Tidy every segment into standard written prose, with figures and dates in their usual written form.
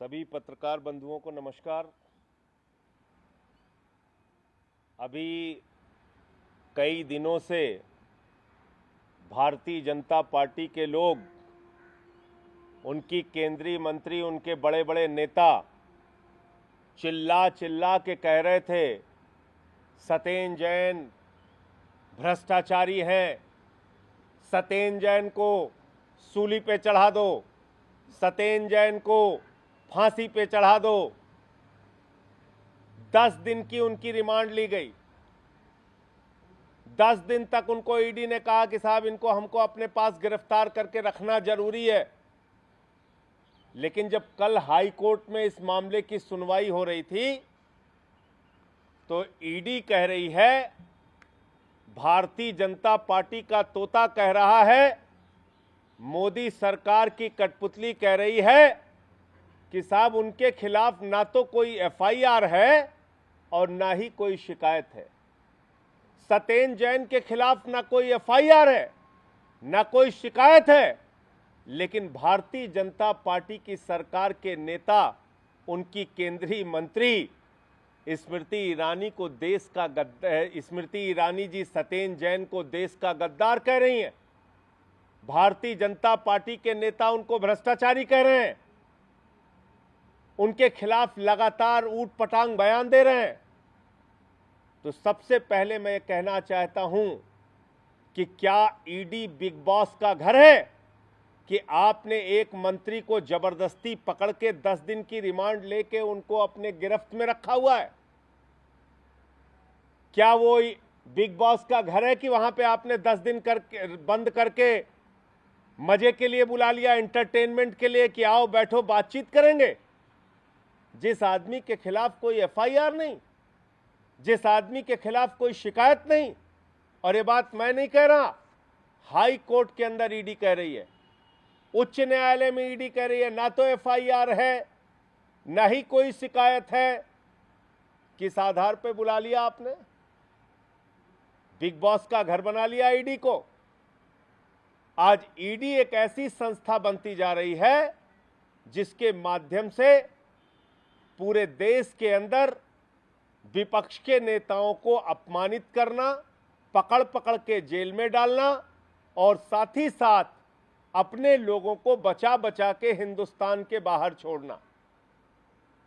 सभी पत्रकार बंधुओं को नमस्कार। अभी कई दिनों से भारतीय जनता पार्टी के लोग, उनकी केंद्रीय मंत्री, उनके बड़े बड़े नेता चिल्ला चिल्ला के कह रहे थे सत्येंद्र जैन भ्रष्टाचारी हैं, सत्येंद्र जैन को सूली पे चढ़ा दो, सत्येंद्र जैन को फांसी पे चढ़ा दो। 10 दिन की उनकी रिमांड ली गई। 10 दिन तक उनको ईडी ने कहा कि साहब इनको हमको अपने पास गिरफ्तार करके रखना जरूरी है। लेकिन जब कल हाई कोर्ट में इस मामले की सुनवाई हो रही थी तो ईडी कह रही है, भारतीय जनता पार्टी का तोता कह रहा है, मोदी सरकार की कठपुतली कह रही है कि साहब उनके खिलाफ ना तो कोई एफआईआर है और ना ही कोई शिकायत है। सत्येंद्र जैन के खिलाफ ना कोई एफआईआर है, ना कोई शिकायत है, लेकिन भारतीय जनता पार्टी की सरकार के नेता, उनकी केंद्रीय मंत्री स्मृति ईरानी को देश का गद्दार, स्मृति ईरानी जी सत्येंद्र जैन को देश का गद्दार कह रही हैं। भारतीय जनता पार्टी के नेता उनको भ्रष्टाचारी कह रहे हैं, उनके खिलाफ लगातार ऊट पटांग बयान दे रहे हैं। तो सबसे पहले मैं ये कहना चाहता हूं कि क्या ईडी बिग बॉस का घर है कि आपने एक मंत्री को जबरदस्ती पकड़ के 10 दिन की रिमांड लेके उनको अपने गिरफ्त में रखा हुआ है? क्या वो बिग बॉस का घर है कि वहां पे आपने 10 दिन बंद करके मजे के लिए बुला लिया, एंटरटेनमेंट के लिए कि आओ बैठो बातचीत करेंगे? जिस आदमी के खिलाफ कोई एफआईआर नहीं, जिस आदमी के खिलाफ कोई शिकायत नहीं, और ये बात मैं नहीं कह रहा, हाई कोर्ट के अंदर ईडी कह रही है, उच्च न्यायालय में ईडी कह रही है, ना तो एफआईआर है ना ही कोई शिकायत है। किस आधार पे बुला लिया आपने? बिग बॉस का घर बना लिया ईडी को। आज ईडी एक ऐसी संस्था बनती जा रही है जिसके माध्यम से पूरे देश के अंदर विपक्ष के नेताओं को अपमानित करना, पकड़ पकड़ के जेल में डालना और साथ ही साथ अपने लोगों को बचा बचा के हिंदुस्तान के बाहर छोड़ना,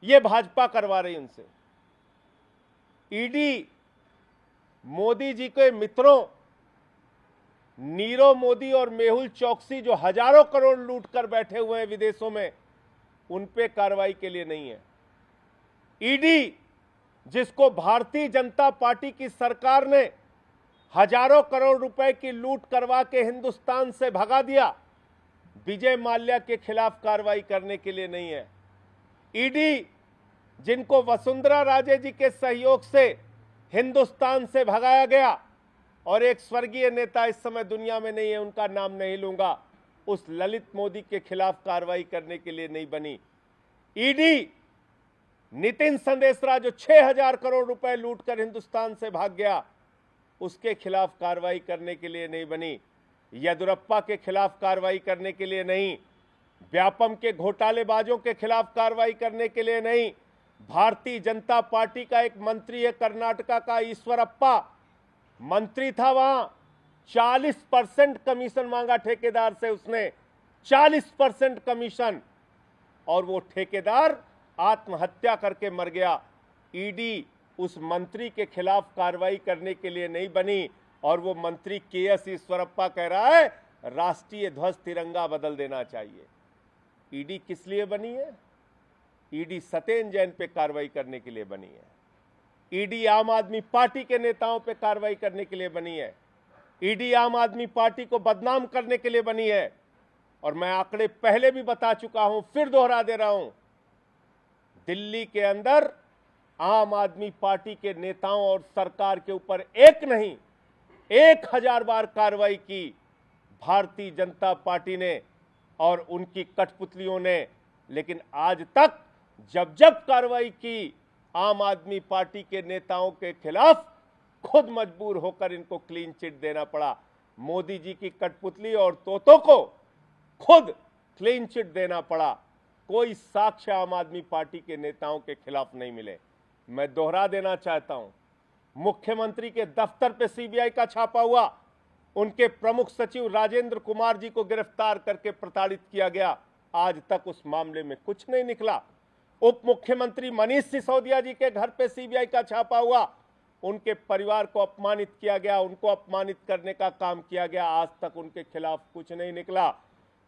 यह भाजपा करवा रही उनसे। ईडी मोदी जी के मित्रों नीरव मोदी और मेहुल चोकसी जो हजारों करोड़ लूट कर बैठे हुए हैं विदेशों में, उन पे कार्रवाई के लिए नहीं है। ईडी जिसको भारतीय जनता पार्टी की सरकार ने हजारों करोड़ रुपए की लूट करवा के हिंदुस्तान से भगा दिया, विजय माल्या के खिलाफ कार्रवाई करने के लिए नहीं है। ईडी जिनको वसुंधरा राजे जी के सहयोग से हिंदुस्तान से भगाया गया, और एक स्वर्गीय नेता इस समय दुनिया में नहीं है, उनका नाम नहीं लूंगा, उस ललित मोदी के खिलाफ कार्रवाई करने के लिए नहीं बनी। ईडी नितिन संदेशरा जो 6000 करोड़ रुपए लूटकर हिंदुस्तान से भाग गया, उसके खिलाफ कार्रवाई करने के लिए नहीं बनी। येदियुरप्पा के खिलाफ कार्रवाई करने के लिए नहीं, व्यापम के घोटालेबाजों के खिलाफ कार्रवाई करने के लिए नहीं। भारतीय जनता पार्टी का एक मंत्री है कर्नाटका का, ईश्वरप्पा मंत्री था, वहां 40% कमीशन मांगा ठेकेदार से उसने, 40% कमीशन, और वो ठेकेदार आत्महत्या करके मर गया। ईडी उस मंत्री के खिलाफ कार्रवाई करने के लिए नहीं बनी, और वो मंत्री केएस ईश्वरप्पा कह रहा है राष्ट्रीय ध्वज तिरंगा बदल देना चाहिए। ईडी किस लिए बनी है? ईडी सत्येंद्र जैन पे कार्रवाई करने के लिए बनी है। ईडी आम आदमी पार्टी के नेताओं पे कार्रवाई करने के लिए बनी है। ईडी आम आदमी पार्टी को बदनाम करने के लिए बनी है। और मैं आंकड़े पहले भी बता चुका हूं, फिर दोहरा दे रहा हूं, दिल्ली के अंदर आम आदमी पार्टी के नेताओं और सरकार के ऊपर एक नहीं 1000 बार कार्रवाई की भारतीय जनता पार्टी ने और उनकी कठपुतलियों ने। लेकिन आज तक जब जब कार्रवाई की आम आदमी पार्टी के नेताओं के खिलाफ, खुद मजबूर होकर इनको क्लीन चिट देना पड़ा। मोदी जी की कठपुतली और तोतों को खुद क्लीन चिट देना पड़ा। कोई साक्ष्य आम आदमी पार्टी के नेताओं के खिलाफ नहीं मिले। मैं दोहरा देना चाहता हूं, मुख्यमंत्री के दफ्तर पे सीबीआई का छापा हुआ, उनके प्रमुख सचिव राजेंद्र कुमार जी को गिरफ्तार करके प्रताड़ित किया गया, आज तक उस मामले में कुछ नहीं निकला। उप मुख्यमंत्री मनीष सिसोदिया जी के घर पे सीबीआई का छापा हुआ, उनके परिवार को अपमानित किया गया, उनको अपमानित करने का काम किया गया, आज तक उनके खिलाफ कुछ नहीं निकला।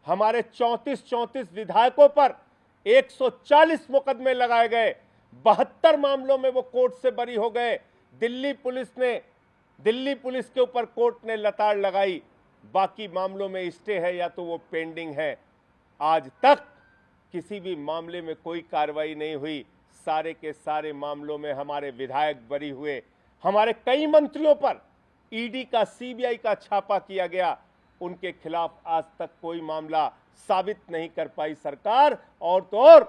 हमारे 34 विधायकों पर 140 मुकदमे लगाए गए, 72 मामलों में वो कोर्ट से बरी हो गए। दिल्ली पुलिस के ऊपर कोर्ट ने लताड़ लगाई, बाकी मामलों में स्टे है या तो वो पेंडिंग है। आज तक किसी भी मामले में कोई कार्रवाई नहीं हुई, सारे के सारे मामलों में हमारे विधायक बरी हुए। हमारे कई मंत्रियों पर ईडी का, सीबीआई का छापा किया गया, उनके खिलाफ आज तक कोई मामला साबित नहीं कर पाई सरकार। और तो और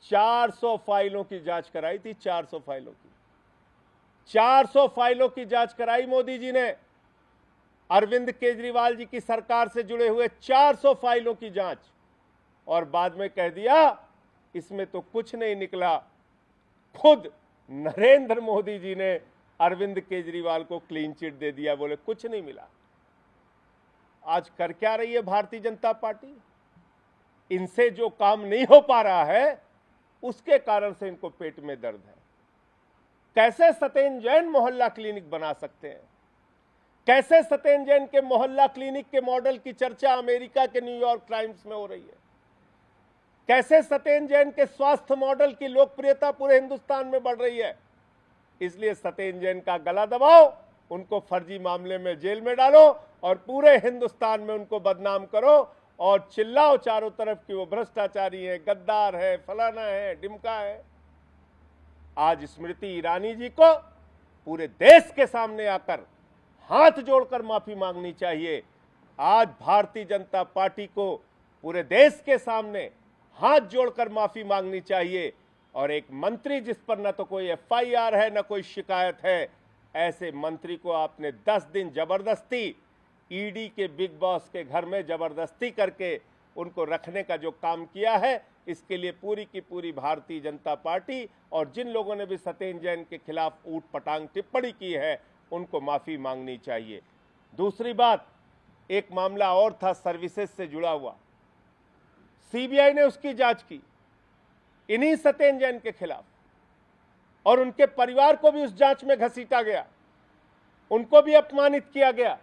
400 फाइलों की जांच कराई थी, 400 फाइलों की जांच कराई मोदी जी ने। अरविंद केजरीवाल जी की सरकार से जुड़े हुए 400 फाइलों की जांच, और बाद में कह दिया इसमें तो कुछ नहीं निकला। खुद नरेंद्र मोदी जी ने अरविंद केजरीवाल को क्लीन चिट दे दिया, बोले कुछ नहीं मिला। आज कर क्या रही है भारतीय जनता पार्टी? इनसे जो काम नहीं हो पा रहा है उसके कारण से इनको पेट में दर्द है। कैसे सत्येंद्र जैन मोहल्ला क्लिनिक बना सकते हैं? कैसे सत्येंद्र जैन के मोहल्ला क्लिनिक के मॉडल की चर्चा अमेरिका के न्यूयॉर्क टाइम्स में हो रही है? कैसे सत्येंद्र जैन के स्वास्थ्य मॉडल की लोकप्रियता पूरे हिंदुस्तान में बढ़ रही है? इसलिए सत्येंद्र जैन का गला दबाओ, उनको फर्जी मामले में जेल में डालो और पूरे हिंदुस्तान में उनको बदनाम करो और चिल्लाओ चारों तरफ कि वो भ्रष्टाचारी है, गद्दार है, फलाना है, डिमका है। आज स्मृति ईरानी जी को पूरे देश के सामने आकर हाथ जोड़कर माफी मांगनी चाहिए। आज भारतीय जनता पार्टी को पूरे देश के सामने हाथ जोड़कर माफी मांगनी चाहिए। और एक मंत्री जिस पर न तो कोई एफआईआर है न कोई शिकायत है, ऐसे मंत्री को आपने 10 दिन जबरदस्ती ईडी के बिग बॉस के घर में जबरदस्ती करके उनको रखने का जो काम किया है, इसके लिए पूरी की पूरी भारतीय जनता पार्टी और जिन लोगों ने भी सत्येंद्र जैन के खिलाफ ऊट पटांग टिप्पणी की है, उनको माफी मांगनी चाहिए। दूसरी बात, एक मामला और था सर्विसेज से जुड़ा हुआ, सीबीआई ने उसकी जांच की इन्हीं सत्येंद्र जैन के खिलाफ, और उनके परिवार को भी उस जांच में घसीटा गया, उनको भी अपमानित किया गया।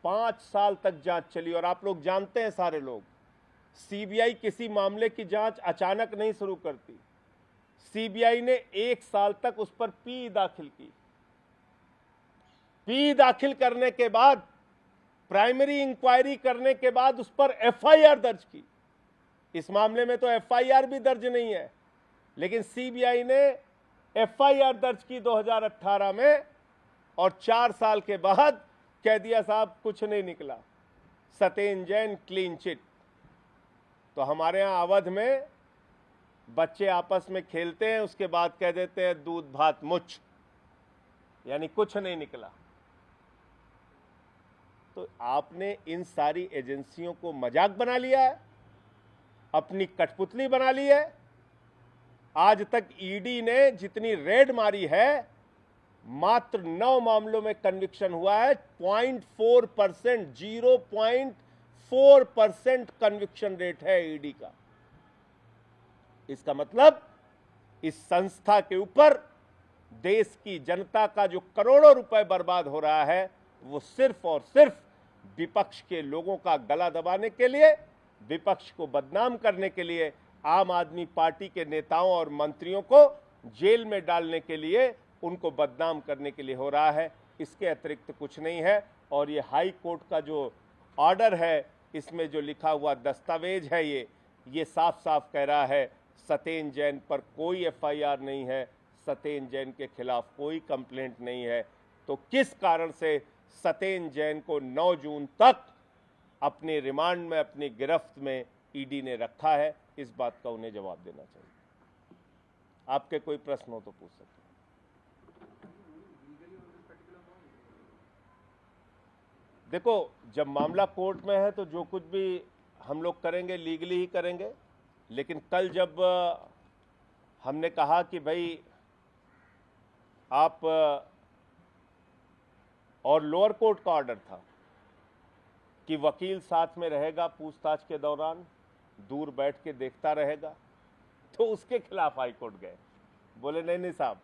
5 साल तक जांच चली। और आप लोग जानते हैं, सारे लोग, सीबीआई किसी मामले की जांच अचानक नहीं शुरू करती। सीबीआई ने 1 साल तक उस पर पी दाखिल की। पी दाखिल करने के बाद, प्राइमरी इंक्वायरी करने के बाद उस पर एफआईआर दर्ज की। इस मामले में तो एफआईआर भी दर्ज नहीं है, लेकिन सीबीआई ने एफआईआर दर्ज की 2018 में, और 4 साल के बाद कह दिया साहब कुछ नहीं निकला, सत्येंद्र जैन क्लीन चिट। तो हमारे यहां अवध में बच्चे आपस में खेलते हैं, उसके बाद कह देते हैं दूध भात मुछ, यानी कुछ नहीं निकला। तो आपने इन सारी एजेंसियों को मजाक बना लिया है, अपनी कठपुतली बना ली है। आज तक ईडी ने जितनी रेड मारी है, मात्र 9 मामलों में कन्विक्शन हुआ है। 0.4%, 0.4% कन्विक्शन रेट है ईडी का। इसका मतलब इस संस्था के ऊपर देश की जनता का जो करोड़ों रुपए बर्बाद हो रहा है, वो सिर्फ और सिर्फ विपक्ष के लोगों का गला दबाने के लिए, विपक्ष को बदनाम करने के लिए, आम आदमी पार्टी के नेताओं और मंत्रियों को जेल में डालने के लिए, उनको बदनाम करने के लिए हो रहा है। इसके अतिरिक्त कुछ नहीं है। और ये हाई कोर्ट का जो ऑर्डर है, इसमें जो लिखा हुआ दस्तावेज है, ये साफ साफ कह रहा है सत्येंद्र जैन पर कोई एफआईआर नहीं है, सत्येंद्र जैन के खिलाफ कोई कंप्लेंट नहीं है। तो किस कारण से सत्येंद्र जैन को 9 जून तक अपने रिमांड में, अपनी गिरफ्त में ईडी ने रखा है, इस बात का उन्हें जवाब देना चाहिए। आपके कोई प्रश्न हो तो पूछ सकते हैं। देखो, जब मामला कोर्ट में है तो जो कुछ भी हम लोग करेंगे लीगली ही करेंगे। लेकिन कल जब हमने कहा कि भाई आप, और लोअर कोर्ट का ऑर्डर था कि वकील साथ में रहेगा पूछताछ के दौरान, दूर बैठ के देखता रहेगा, तो उसके खिलाफ हाईकोर्ट गए। बोले नहीं नहीं साहब,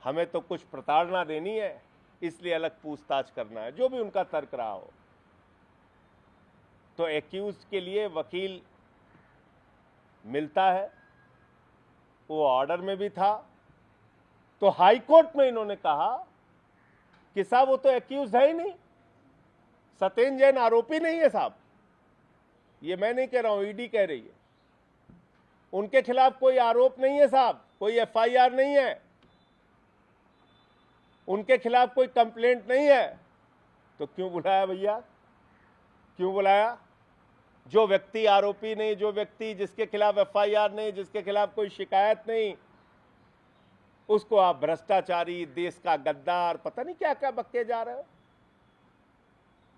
हमें तो कुछ प्रताड़ना देनी है, इसलिए अलग पूछताछ करना है, जो भी उनका तर्क रहा हो। तो एक्यूज के लिए वकील मिलता है, वो ऑर्डर में भी था। तो हाई कोर्ट में इन्होंने कहा कि साहब वो तो एक्यूज है ही नहीं, सत्येंद्र जैन आरोपी नहीं है साहब। ये मैं नहीं कह रहा हूं, ईडी कह रही है। उनके खिलाफ कोई आरोप नहीं है साहब, कोई एफआईआर नहीं है, उनके खिलाफ कोई कंप्लेंट नहीं है। तो क्यों बुलाया भैया, क्यों बुलाया? जो व्यक्ति आरोपी नहीं, जो व्यक्ति जिसके खिलाफ एफआईआर नहीं, जिसके खिलाफ कोई शिकायत नहीं, उसको आप भ्रष्टाचारी, देश का गद्दार, पता नहीं क्या क्या बक्के जा रहे हो।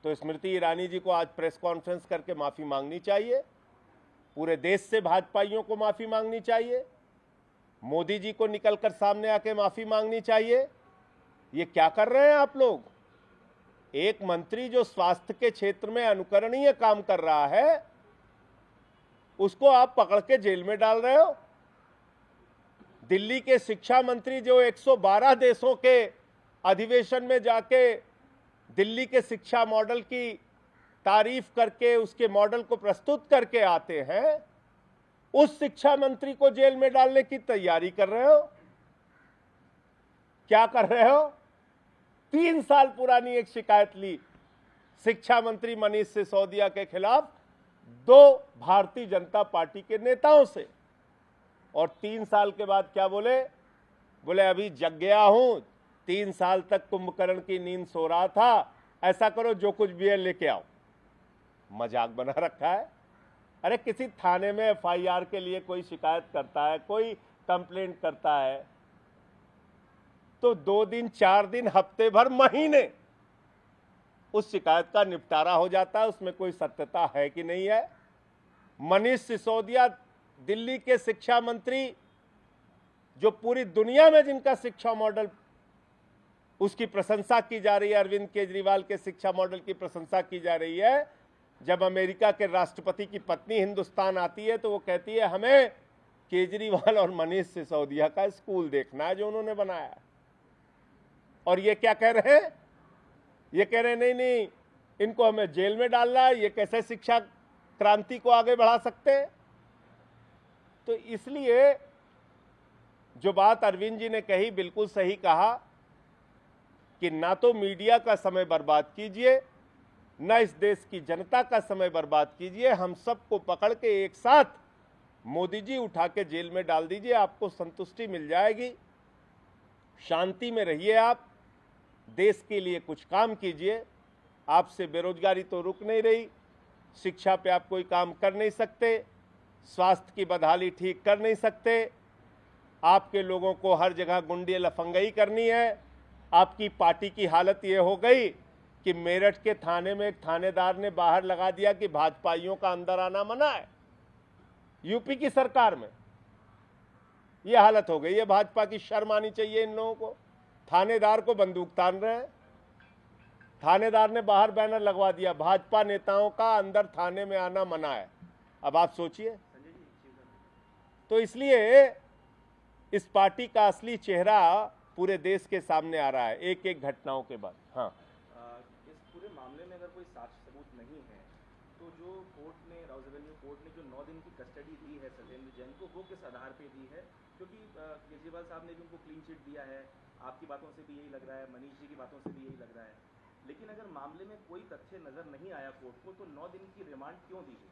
तो स्मृति ईरानी जी को आज प्रेस कॉन्फ्रेंस करके माफी मांगनी चाहिए, पूरे देश से भाजपाइयों को माफी मांगनी चाहिए, मोदी जी को निकलकर सामने आके माफी मांगनी चाहिए। ये क्या कर रहे हैं आप लोग? एक मंत्री जो स्वास्थ्य के क्षेत्र में अनुकरणीय काम कर रहा है, उसको आप पकड़ के जेल में डाल रहे हो। दिल्ली के शिक्षा मंत्री जो 112 देशों के अधिवेशन में जाके दिल्ली के शिक्षा मॉडल की तारीफ करके उसके मॉडल को प्रस्तुत करके आते हैं, उस शिक्षा मंत्री को जेल में डालने की तैयारी कर रहे हो। क्या कर रहे हो? 3 साल पुरानी एक शिकायत ली शिक्षा मंत्री मनीष सिसोदिया के खिलाफ 2 भारतीय जनता पार्टी के नेताओं से, और 3 साल के बाद क्या बोले? बोले अभी जग गया हूं, 3 साल तक कुंभकर्ण की नींद सो रहा था, ऐसा करो जो कुछ भी है लेके आओ। मजाक बना रखा है। अरे किसी थाने में एफआईआर के लिए कोई शिकायत करता है, कोई कंप्लेंट करता है, तो 2 दिन, 4 दिन, हफ्ते भर, महीने उस शिकायत का निपटारा हो जाता है। उसमें कोई सत्यता है कि नहीं है? मनीष सिसोदिया दिल्ली के शिक्षा मंत्री, जो पूरी दुनिया में जिनका शिक्षा मॉडल, उसकी प्रशंसा की जा रही है, अरविंद केजरीवाल के शिक्षा मॉडल की प्रशंसा की जा रही है। जब अमेरिका के राष्ट्रपति की पत्नी हिंदुस्तान आती है तो वो कहती है हमें केजरीवाल और मनीष सिसोदिया का स्कूल देखना है जो उन्होंने बनाया है। और ये क्या कह रहे हैं? ये कह रहे हैं नहीं नहीं, इनको हमें जेल में डालना है, ये कैसे शिक्षा क्रांति को आगे बढ़ा सकते हैं। तो इसलिए जो बात अरविंद जी ने कही, बिल्कुल सही कहा कि ना तो मीडिया का समय बर्बाद कीजिए, ना इस देश की जनता का समय बर्बाद कीजिए। हम सबको पकड़ के एक साथ मोदी जी उठा के जेल में डाल दीजिए, आपको संतुष्टि मिल जाएगी। शांति में रहिए, आप देश के लिए कुछ काम कीजिए। आपसे बेरोजगारी तो रुक नहीं रही, शिक्षा पे आप कोई काम कर नहीं सकते, स्वास्थ्य की बदहाली ठीक कर नहीं सकते, आपके लोगों को हर जगह गुंडे लफंगई करनी है। आपकी पार्टी की हालत ये हो गई कि मेरठ के थाने में एक थानेदार ने बाहर लगा दिया कि भाजपाइयों का अंदर आना मना है। यूपी की सरकार में ये हालत हो गई है। भाजपा की शर्म आनी चाहिए इन लोगों को। थानेदार को बंदूक तान रहे हैं। थानेदार ने बाहर बैनर लगवा दिया, भाजपा नेताओं का अंदर थाने में आना मना है। अब आप सोचिए। तो इसलिए इस पार्टी का असली चेहरा पूरे देश के सामने आ रहा है एक एक घटनाओं के बाद। हाँ, इस पूरे मामले में अगर कोई साक्ष्य सबूत नहीं है तो जो कोर्ट ने, राउज एवेन्यू कोर्ट ने जो 9 दिन की कस्टडी दी है सत्येंद्र जैन को, वो किस आधार पे दी है? क्योंकि केजरीवाल साहब ने भी उनको क्लीन चिट दिया है, आपकी बातों से भी यही लग रहा है, मनीष जी की बातों से भी यही लग रहा है। लेकिन अगर मामले में कोई तथ्य नजर नहीं आया कोर्ट को, तो 9 दिन की रिमांड क्यों दी गई?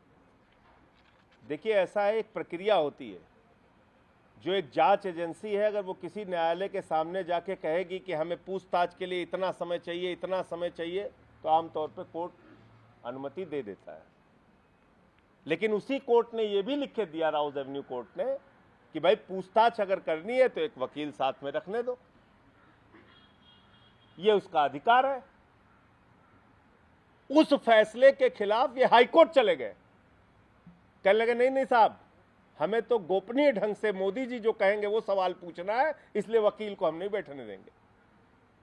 देखिए, ऐसा है, एक प्रक्रिया होती है। जो एक जांच एजेंसी है, अगर वो किसी न्यायालय के सामने जाके कहेगी कि हमें पूछताछ के लिए इतना समय चाहिए, इतना समय चाहिए, तो आमतौर पर कोर्ट अनुमति दे देता है। लेकिन उसी कोर्ट ने यह भी लिख के दिया, राउज एवेन्यू कोर्ट ने, कि भाई पूछताछ अगर करनी है तो एक वकील साथ में रखने दो, ये उसका अधिकार है। उस फैसले के खिलाफ ये हाईकोर्ट चले गए, कहने लगे नहीं नहीं साहब, हमें तो गोपनीय ढंग से मोदी जी जो कहेंगे वो सवाल पूछना है, इसलिए वकील को हम नहीं बैठने देंगे।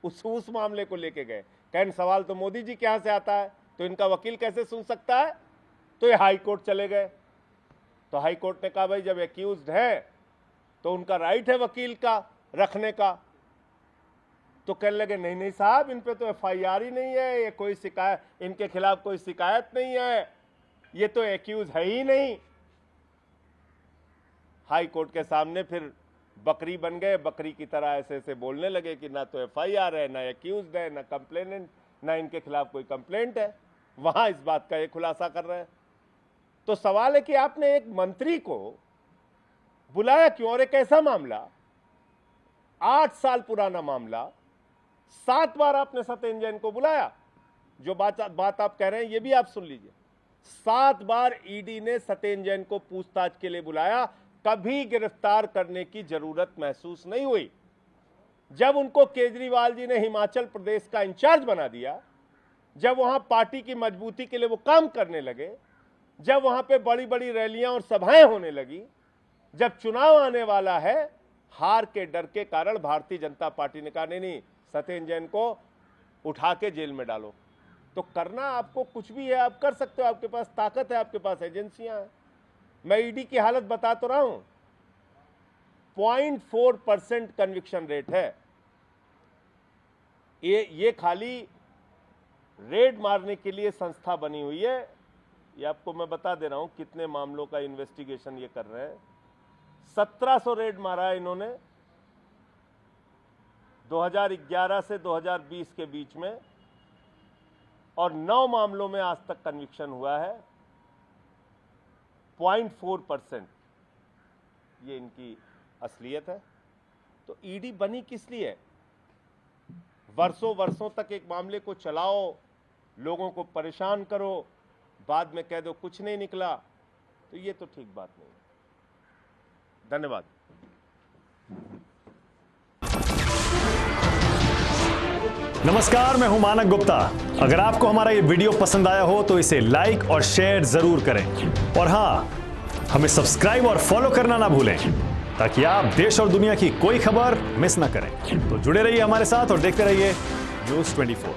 उस मामले को लेके गए, कहें सवाल तो मोदी जी के यहां से आता है, तो इनका वकील कैसे सुन सकता है? तो ये हाई कोर्ट चले गए। तो हाई कोर्ट ने कहा भाई जब एक्यूज्ड है तो उनका राइट है वकील का रखने का। तो कहने लगे नहीं नहीं साहब, इन पे तो एफआईआर ही नहीं है, ये कोई शिकायत, इनके खिलाफ कोई शिकायत नहीं है, ये तो एक्यूज है ही नहीं। हाई कोर्ट के सामने फिर बकरी बन गए, बकरी की तरह ऐसे ऐसे बोलने लगे कि ना तो एफआईआर है, ना एक्यूज है, ना कंप्लेनेंट, ना इनके खिलाफ कोई कंप्लेंट है। वहां इस बात का एक खुलासा कर रहे हैं। तो सवाल है कि आपने एक मंत्री को बुलाया क्यों? और एक ऐसा मामला 8 साल पुराना मामला, 7 बार आपने सत्येंद्र जैन को बुलाया। जो बात आप कह रहे हैं ये भी आप सुन लीजिए। 7 बार ईडी ने सत्येंद्र जैन को पूछताछ के लिए बुलाया, कभी गिरफ्तार करने की जरूरत महसूस नहीं हुई। जब उनको केजरीवाल जी ने हिमाचल प्रदेश का इंचार्ज बना दिया, जब वहां पार्टी की मजबूती के लिए वो काम करने लगे, जब वहां पे बड़ी बड़ी रैलियां और सभाएं होने लगी, जब चुनाव आने वाला है, हार के डर के कारण भारतीय जनता पार्टी ने कहा नहीं, सत्येंद्र जैन को उठा के जेल में डालो। तो करना आपको कुछ भी है, आप कर सकते हो, आपके पास ताकत है, आपके पास एजेंसियां हैं। मैं ईडी की हालत बता तो रहा हूं, 0.4% कन्विक्शन रेट है। ये खाली रेड मारने के लिए संस्था बनी हुई है। ये आपको मैं बता दे रहा हूं कितने मामलों का इन्वेस्टिगेशन ये कर रहे हैं। 1700 रेड मारा है इन्होंने 2011 से 2020 के बीच में, और 9 मामलों में आज तक कन्विक्शन हुआ है। 0.4% ये इनकी असलियत है। तो ईडी बनी किस लिए? वर्षों वर्षों तक एक मामले को चलाओ, लोगों को परेशान करो, बाद में कह दो कुछ नहीं निकला, तो ये तो ठीक बात नहीं है। धन्यवाद। नमस्कार, मैं हूं मानक गुप्ता। अगर आपको हमारा ये वीडियो पसंद आया हो तो इसे लाइक और शेयर जरूर करें, और हां, हमें सब्सक्राइब और फॉलो करना ना भूलें ताकि आप देश और दुनिया की कोई खबर मिस ना करें। तो जुड़े रहिए हमारे साथ और देखते रहिए न्यूज़ 24।